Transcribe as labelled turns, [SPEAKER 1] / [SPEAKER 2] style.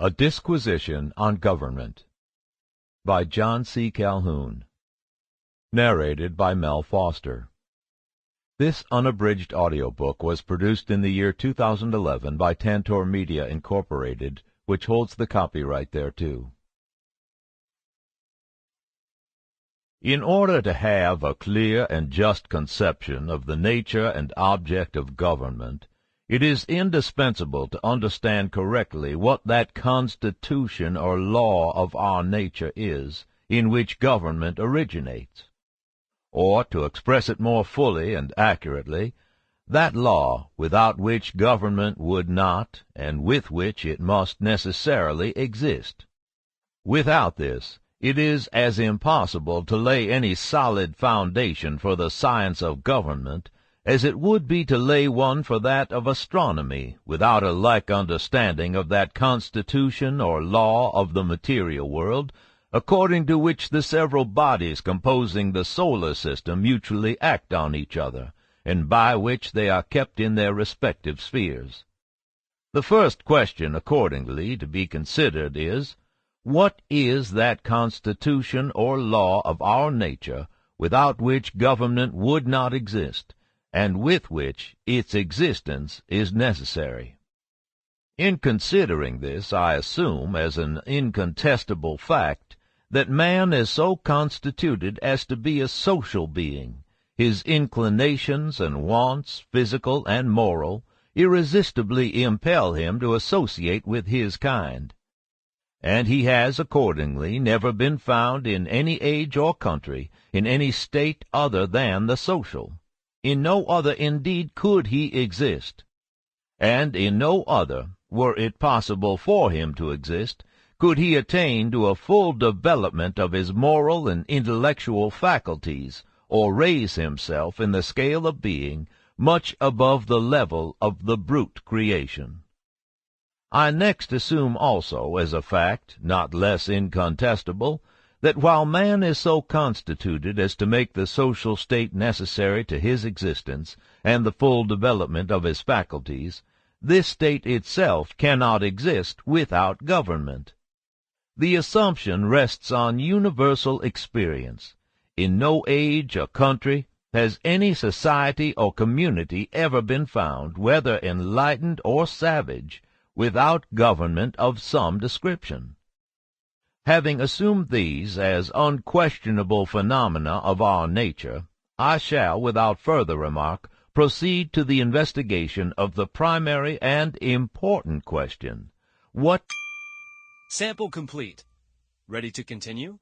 [SPEAKER 1] A Disquisition on Government by John C. Calhoun. Narrated by Mel Foster. This unabridged audiobook was produced in the year 2011 by Tantor Media, Incorporated, which holds the copyright thereto. In order to have a clear and just conception of the nature and object of government, it is indispensable to understand correctly what that constitution or law of our nature is, in which government originates. Or, to express it more fully and accurately, that law without which government would not, and with which it must necessarily exist. Without this, it is as impossible to lay any solid foundation for the science of government as it would be to lay one for that of astronomy without a like understanding of that constitution or law of the material world, according to which the several bodies composing the solar system mutually act on each other, and by which they are kept in their respective spheres. The first question, accordingly, to be considered is, what is that constitution or law of our nature without which government would not exist, and with which its existence is necessary? In considering this, I assume as an incontestable fact that man is so constituted as to be a social being, his inclinations and wants, physical and moral, irresistibly impel him to associate with his kind. And he has accordingly never been found in any age or country, in any state other than the social. In no other indeed could he exist, and in no other, were it possible for him to exist, could he attain to a full development of his moral and intellectual faculties, or raise himself in the scale of being much above the level of the brute creation. I next assume also as a fact, not less incontestable, that while man is so constituted as to make the social state necessary to his existence and the full development of his faculties, this state itself cannot exist without government. The assumption rests on universal experience. In no age or country has any society or community ever been found, whether enlightened or savage, without government of some description. Having assumed these as unquestionable phenomena of our nature, I shall, without further remark, proceed to the investigation of the primary and important question: what...
[SPEAKER 2] Sample complete. Ready to continue?